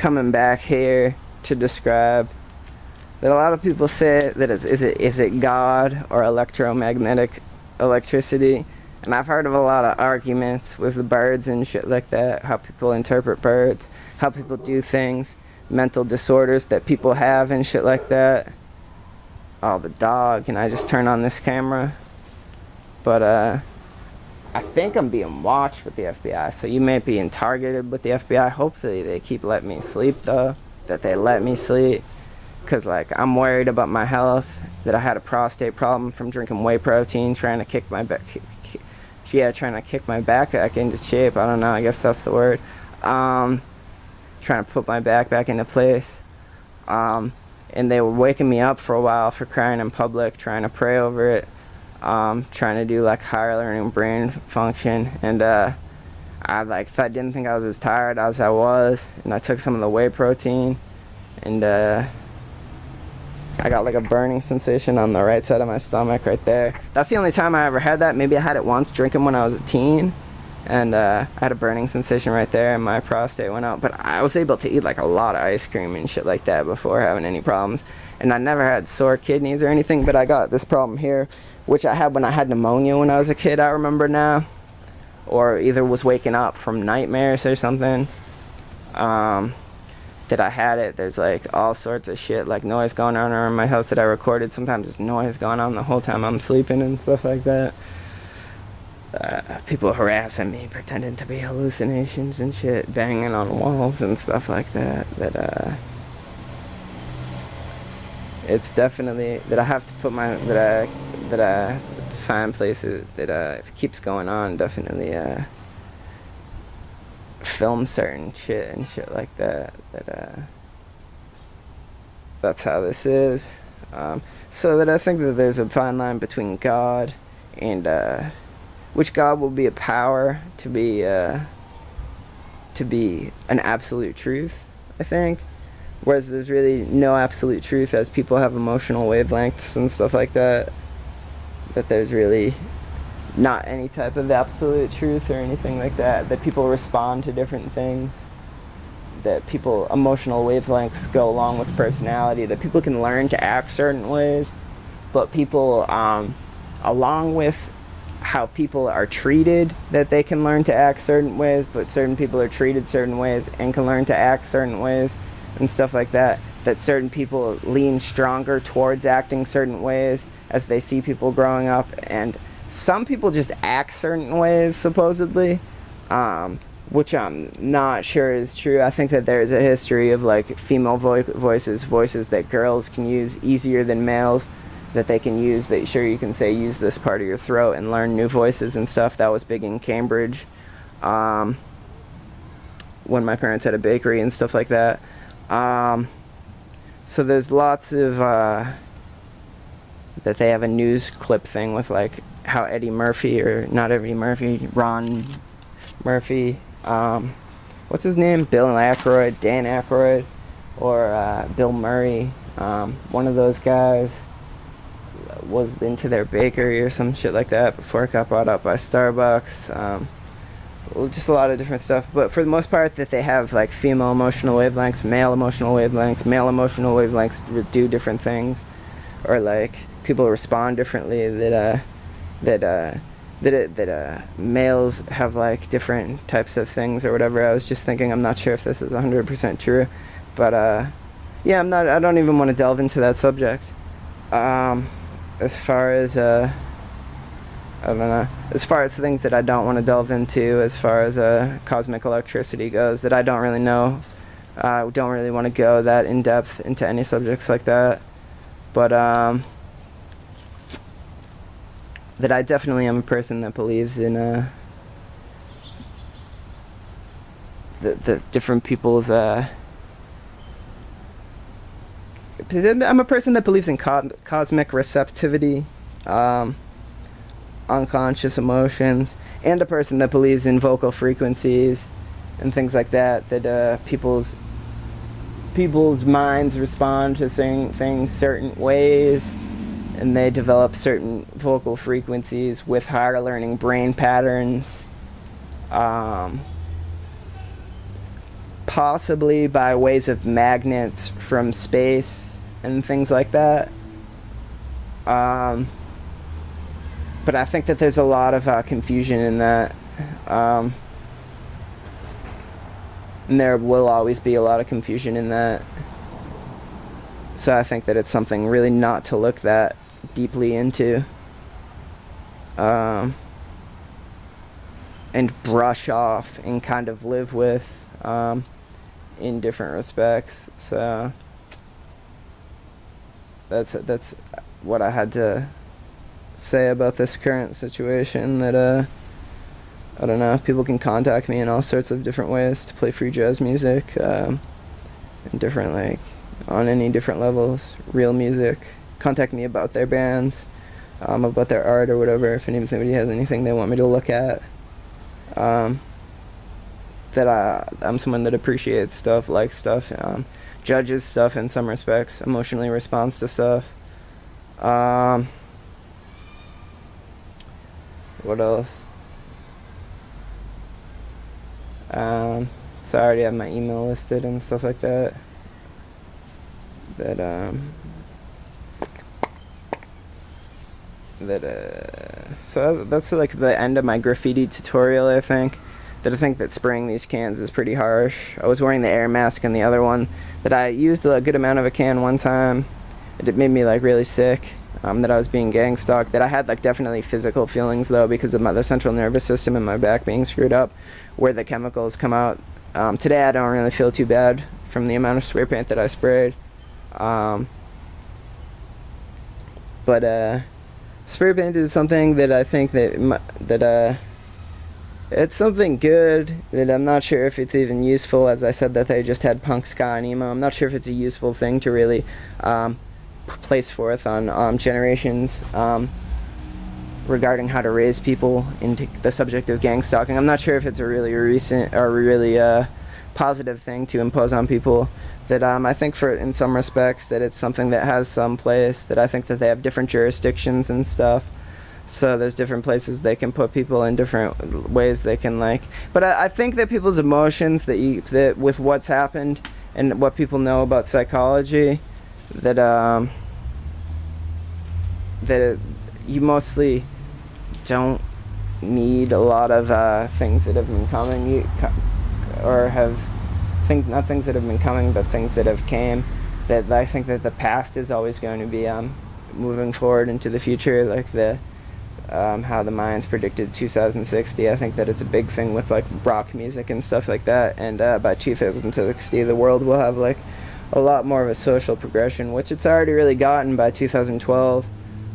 coming back here to describe that a lot of people say that is it God or electromagnetic electricity? And I've heard of a lot of arguments with the birds and shit like that, how people interpret birds, how people do things, mental disorders that people have and shit like that. Oh, the dog, and I just turned on this camera. But I think I'm being watched with the FBI, so you may be targeted with the FBI. Hopefully they keep letting me sleep though, that they let me sleep. Cause like I'm worried about my health, that I had a prostate problem from drinking whey protein, trying to kick my back back into shape. I don't know, I guess that's the word. Trying to put my back into place. And they were waking me up for a while for crying in public, trying to pray over it, trying to do like higher learning brain function. And I didn't think I was as tired as I was, and I took some of the whey protein, and I got like a burning sensation on the right side of my stomach right there. That's the only time I ever had that. Maybe I had it once drinking when I was a teen, and I had a burning sensation right there and my prostate went out. But I was able to eat like a lot of ice cream and shit like that before having any problems. And I never had sore kidneys or anything, but I got this problem here, which I had when I had pneumonia when I was a kid, I remember now. Or either was waking up from nightmares or something. That I had it. There's like all sorts of shit, like noise going on around my house that I recorded. Sometimes there's noise going on the whole time I'm sleeping and stuff like that. People harassing me, pretending to be hallucinations and shit, banging on walls and stuff like that. It's definitely that I have to put my that I find places that if it keeps going on, definitely film certain shit and shit like that. That's how this is. So that I think that there's a fine line between God and which God will be a power to be an absolute truth, I think. Whereas there's really no absolute truth, as people have emotional wavelengths and stuff like that. That there's really not any type of absolute truth or anything like that. That people respond to different things. That people, emotional wavelengths go along with personality. That people can learn to act certain ways. But people, along with how people are treated, that they can learn to act certain ways, but certain people are treated certain ways and can learn to act certain ways and stuff like that. That certain people lean stronger towards acting certain ways as they see people growing up, and some people just act certain ways, supposedly, which I'm not sure is true. I think that there's a history of like female voices that girls can use easier than males, that they can use, that sure you can say use this part of your throat and learn new voices and stuff. That was big in Cambridge, when my parents had a bakery and stuff like that. So there's lots of that they have a news clip thing with like how Eddie Murphy, or not Eddie Murphy, Ron Murphy, what's his name, Bill Aykroyd, Dan Aykroyd, or Bill Murray, one of those guys was into their bakery or some shit like that before it got bought up by Starbucks. Just a lot of different stuff, but for the most part that they have like female emotional wavelengths, male emotional wavelengths do different things, or like people respond differently, that males have like different types of things or whatever. I was just thinking, I'm not sure if this is 100% true, but yeah, I don't even want to delve into that subject. As far as I don't know, as far as things that I don't want to delve into, as far as cosmic electricity goes, that I don't really know. I don't really want to go that in depth into any subjects like that. But that I definitely am a person that believes in the different people's. I'm a person that believes in cosmic receptivity. Unconscious emotions, and a person that believes in vocal frequencies and things like that, that people's minds respond to certain things certain ways, and they develop certain vocal frequencies with higher learning brain patterns, possibly by ways of magnets from space and things like that. But I think that there's a lot of confusion in that. And there will always be a lot of confusion in that. So I think that it's something really not to look that deeply into. And brush off and kind of live with in different respects. So that's what I had to say about this current situation. That I don't know, people can contact me in all sorts of different ways to play free jazz music, in different, like, on any different levels. Real music, contact me about their bands, about their art or whatever, if anybody has anything they want me to look at. That I'm someone that appreciates stuff, likes stuff, judges stuff in some respects, emotionally responds to stuff. What else? So I already have my email listed and stuff like that. So that's like the end of my graffiti tutorial, I think. I think that spraying these cans is pretty harsh. I was wearing the air mask and the other one that I used a good amount of a can one time. It made me like really sick. That I was being gang stalked. That I had like definitely physical feelings though because of the central nervous system in my back being screwed up, where the chemicals come out. Today I don't really feel too bad from the amount of spray paint that I sprayed. But spray paint is something that I think that it's something good, that I'm not sure if it's even useful. As I said, that they just had punk, ska, and emo. I'm not sure if it's a useful thing to really place forth on generations regarding how to raise people into the subject of gang stalking. I'm not sure if it's a really recent or really positive thing to impose on people. That I think in some respects that it's something that has some place, that I think that they have different jurisdictions and stuff. So there's different places they can put people in different ways they can like. But I think that people's emotions, that with what's happened and what people know about psychology, that you mostly don't need a lot of things that have been coming, not things that have been coming, but things that have came. That I think that the past is always going to be moving forward into the future, like how the Mayans predicted 2060. I think that it's a big thing with like rock music and stuff like that, and by 2060 the world will have like a lot more of a social progression, which it's already really gotten by 2012.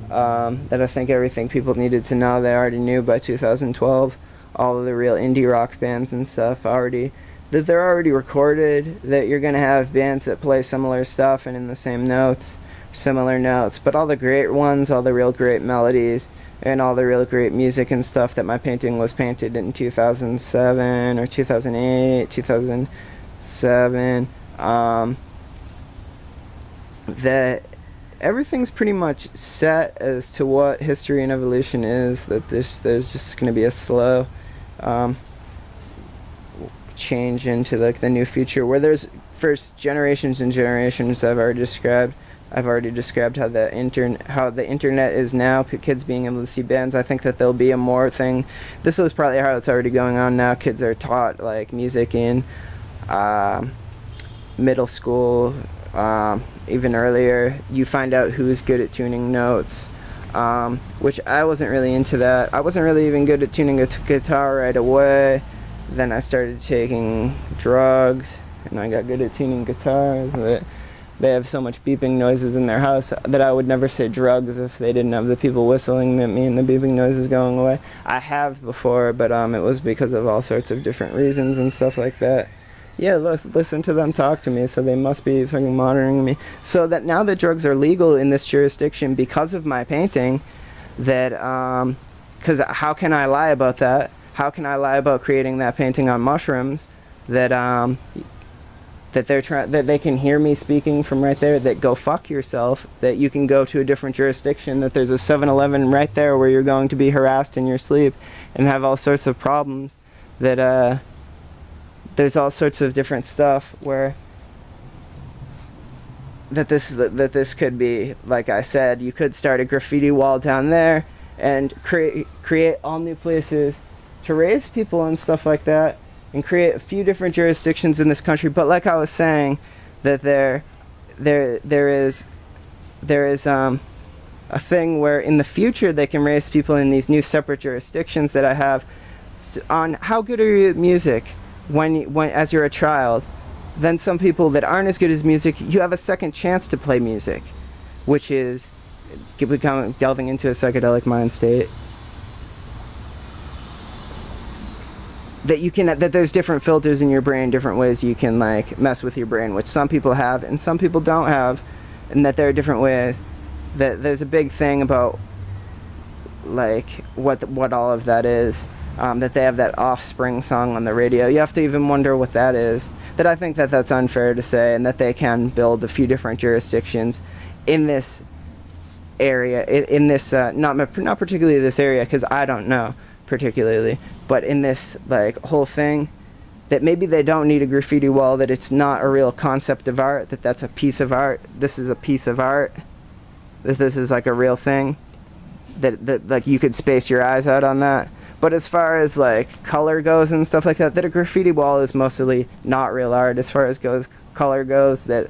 That I think everything people needed to know they already knew by 2012. All of the real indie rock bands and stuff that they're already recorded, that you're going to have bands that play similar stuff and in the same notes, similar notes, but all the great ones, all the real great melodies, and all the real great music and stuff, that my painting was painted in 2007 or 2008, 2007, that everything's pretty much set as to what history and evolution is, that there's just going to be a slow change into like the new future, where there's first generations and generations. I've already described how the internet is now, kids being able to see bands. I think that there'll be a more thing. This is probably how it's already going on now. Kids are taught like music in middle school, even earlier. You find out who's good at tuning notes, which I wasn't really into that. I wasn't really even good at tuning a guitar right away. Then I started taking drugs, and I got good at tuning guitars. They have so much beeping noises in their house that I would never say drugs if they didn't have the people whistling at me and the beeping noises going away. I have before, but it was because of all sorts of different reasons and stuff like that. Yeah, listen to them talk to me, so they must be fucking monitoring me. So that now that drugs are legal in this jurisdiction because of my painting, that, because how can I lie about that? How can I lie about creating that painting on mushrooms? That that they can hear me speaking from right there. That go fuck yourself. That you can go to a different jurisdiction. That there's a 7-Eleven right there where you're going to be harassed in your sleep and have all sorts of problems. That there's all sorts of different stuff where that this could be, like I said, you could start a graffiti wall down there and create all new places to raise people and stuff like that, and create a few different jurisdictions in this country. But like I was saying, that there is a thing where in the future they can raise people in these new separate jurisdictions that I have on how good are you at music when as you're a child. Then some people that aren't as good as music, you have a second chance to play music, which is delving into a psychedelic mind state. That there's different filters in your brain, different ways you can like mess with your brain, which some people have and some people don't have, and that there are different ways. That there's a big thing about like what all of that is. That they have that Offspring song on the radio. You have to even wonder what that is. That I think that that's unfair to say, and that they can build a few different jurisdictions in this area, in this not particularly this area, because I don't know particularly, but in this like whole thing, that maybe they don't need a graffiti wall, that it's not a real concept of art, that that's a piece of art. This is a piece of art. This is like a real thing. That like you could space your eyes out on that. But as far as like color goes and stuff like that, that a graffiti wall is mostly not real art. As far as color goes, that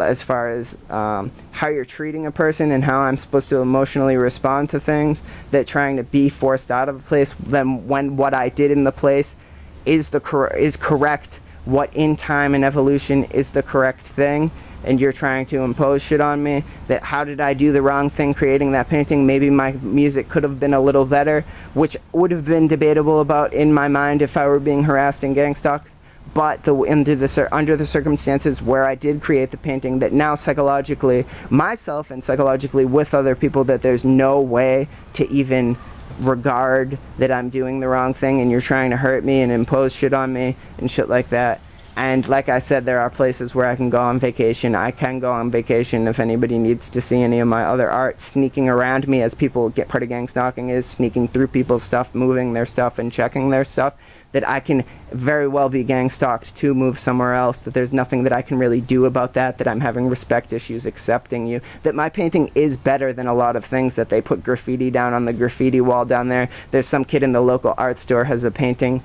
as far as how you're treating a person and how I'm supposed to emotionally respond to things, that trying to be forced out of a place, then when what I did in the place is correct, what in time and evolution is the correct thing, and you're trying to impose shit on me, that how did I do the wrong thing creating that painting? Maybe my music could have been a little better, which would have been debatable about in my mind if I were being harassed and gang stalked. But under the circumstances where I did create the painting, that now psychologically, myself and psychologically with other people, that there's no way to even regard that I'm doing the wrong thing and you're trying to hurt me and impose shit on me and shit like that. And like I said, there are places where I can go on vacation. I can go on vacation if anybody needs to see any of my other art sneaking around me, as people get part of gang stalking is sneaking through people's stuff, moving their stuff and checking their stuff, that I can very well be gang stalked to move somewhere else, that there's nothing that I can really do about that, that I'm having respect issues accepting you, that my painting is better than a lot of things, that they put graffiti down on the graffiti wall down there. There's some kid in the local art store who has a painting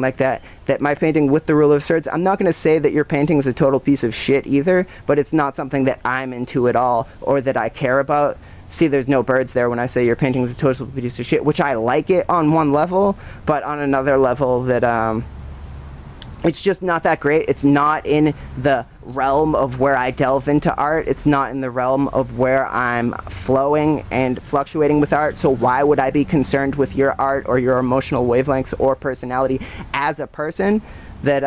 like that, that my painting with the rule of thirds, I'm not going to say that your painting is a total piece of shit either, but it's not something that I'm into at all or that I care about. See, there's no birds there when I say your painting is a total piece of shit, which I like it on one level, but on another level that it's just not that great. It's not in the realm of where I delve into art. It's not in the realm of where I'm flowing and fluctuating with art. So why would I be concerned with your art or your emotional wavelengths or personality as a person? That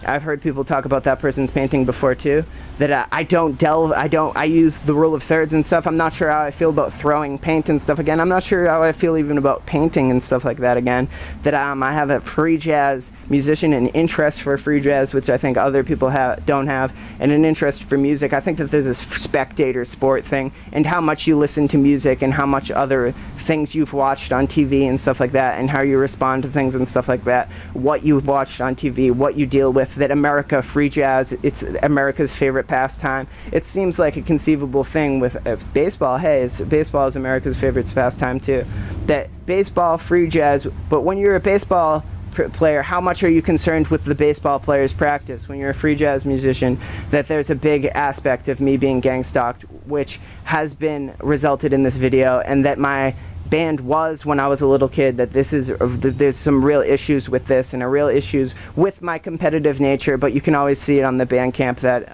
I've heard people talk about that person's painting before too, that I use the rule of thirds and stuff. I'm not sure how I feel about throwing paint and stuff again. I'm not sure how I feel even about painting and stuff like that again. That I have a free jazz musician, an interest for free jazz, which I think other people don't have, and an interest for music. I think that there's this spectator sport thing, and how much you listen to music and how much other things you've watched on TV and stuff like that, and how you respond to things and stuff like that, what you've watched on TV, what you deal with, that America, free jazz, it's America's favorite pastime. It seems like a conceivable thing with baseball. Hey, baseball is America's favorite pastime too. That baseball, free jazz, but when you're a baseball player, how much are you concerned with the baseball player's practice? When you're a free jazz musician, that there's a big aspect of me being gang stalked, which has been resulted in this video, and that my band was when I was a little kid, that there's some real issues with this and real issues with my competitive nature, but you can always see it on the Bandcamp, that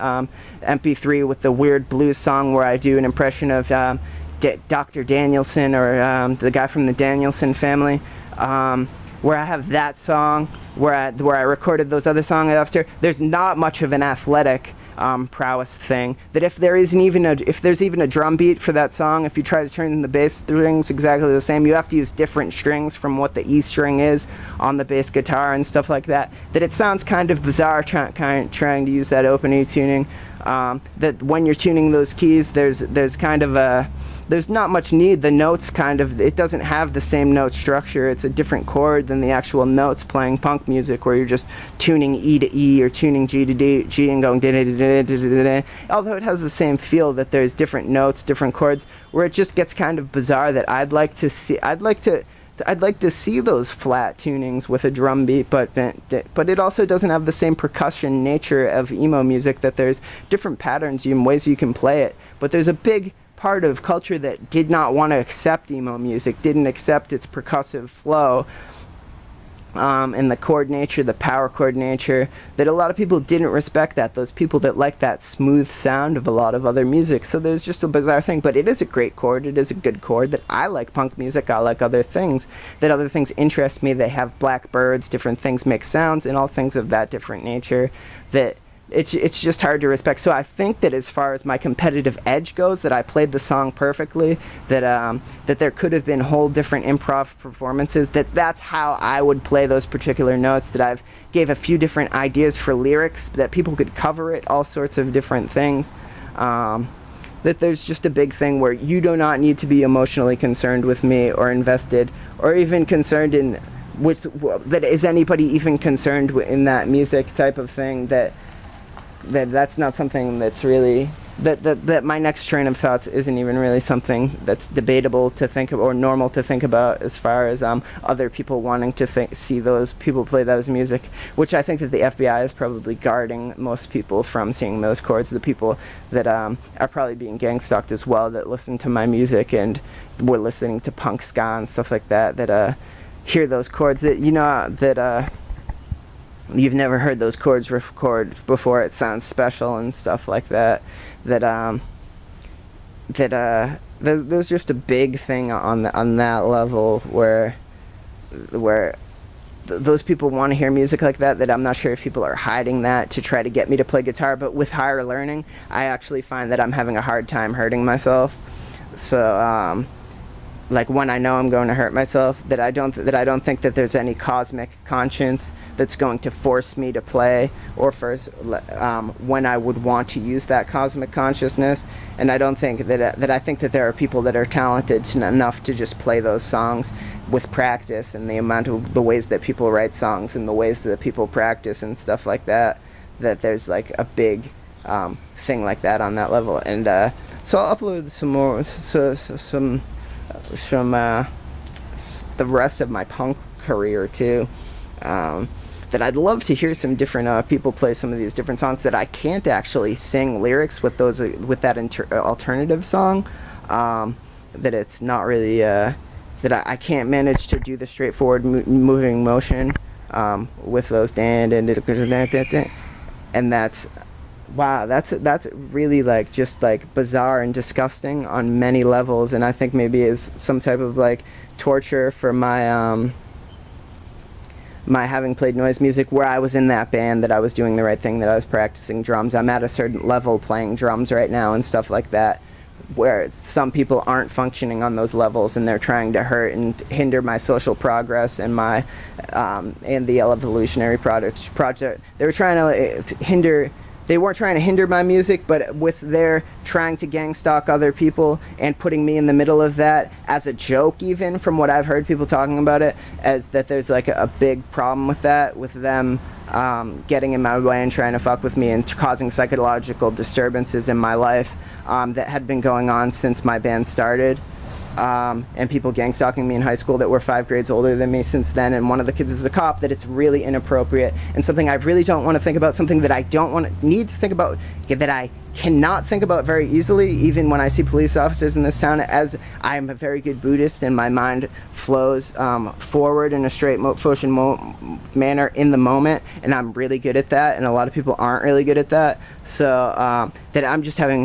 MP3 with the weird blues song where I do an impression of Dr. Danielson, or the guy from the Danielson family, where I have that song, where I recorded those other songs after. There's not much of an athletic prowess thing, that if there's even a drum beat for that song, if you try to turn the bass strings exactly the same, you have to use different strings from what the E string is on the bass guitar and stuff like that, that it sounds kind of bizarre trying to use that open E tuning that when you're tuning those keys, there's kind of a, there's not much need. The notes kind of, it doesn't have the same note structure. It's a different chord than the actual notes playing punk music, where you're just tuning E to E or tuning G to D, G and going da da da da da da. Although it has the same feel, that there's different notes, different chords, where it just gets kind of bizarre. That I'd like to see those flat tunings with a drum beat, but it also doesn't have the same percussion nature of emo music. That there's different patterns and ways you can play it, but there's a big part of culture that did not want to accept emo music, didn't accept its percussive flow, and the chord nature, the power chord nature, that a lot of people didn't respect that, those people that like that smooth sound of a lot of other music. So there's just a bizarre thing, but it is a great chord, it is a good chord. That I like punk music, I like other things, that other things interest me. They have black birds, different things make sounds, and all things of that different nature, that it's just hard to respect. So I think that as far as my competitive edge goes, that I played the song perfectly, that there could have been whole different improv performances, that's how I would play those particular notes, that I've gave a few different ideas for lyrics, that people could cover it, all sorts of different things. That there's just a big thing where you do not need to be emotionally concerned with me, or invested, or even concerned in with that is anybody even concerned in that music type of thing. That's not something that's really, that my next train of thoughts isn't even really something that's debatable to think of or normal to think about, as far as other people wanting to see those people play those music, which I think that the FBI is probably guarding most people from seeing those chords. The people that are probably being gang stalked as well, that listen to my music and were listening to punk ska and stuff like that, that hear those chords, that that you've never heard those chords record before. It sounds special and stuff like that. There's just a big thing on that level where those people want to hear music like that. That I'm not sure if people are hiding that to try to get me to play guitar. But with higher learning, I actually find that I'm having a hard time hurting myself. So like when I know I'm going to hurt myself, that I don't think that there's any cosmic conscience that's going to force me to play, or first when I would want to use that cosmic consciousness. And I don't think that I think that there are people that are talented enough to just play those songs with practice, and the amount of the ways that people write songs and the ways that people practice and stuff like that, that there's like a big thing like that on that level. And so I'll upload some more from the rest of my punk career too, that I'd love to hear some different people play some of these different songs that I can't actually sing lyrics with those with that alternative song, that it's not really that I can't manage to do the straightforward moving motion with those and that's wow, that's really like just like bizarre and disgusting on many levels. And I think maybe is some type of like torture for my my having played noise music, where I was in that band, that I was doing the right thing, that I was practicing drums. I'm at a certain level playing drums right now and stuff like that, where some people aren't functioning on those levels, and they're trying to hurt and hinder my social progress and my and the evolutionary project. They were trying to hinder. They weren't trying to hinder my music, but with their trying to gang stalk other people and putting me in the middle of that as a joke, even from what I've heard people talking about it, as that there's like a big problem with that, with them getting in my way and trying to fuck with me and causing psychological disturbances in my life that had been going on since my band started. And people gang stalking me in high school that were 5 grades older than me since then, and one of the kids is a cop, that it's really inappropriate and something I really don't want to think about, something that I don't need to think about, that I cannot think about very easily, even when I see police officers in this town, as I am a very good Buddhist and my mind flows forward in a straight motion manner in the moment, and I'm really good at that, and a lot of people aren't really good at that. So that I'm just having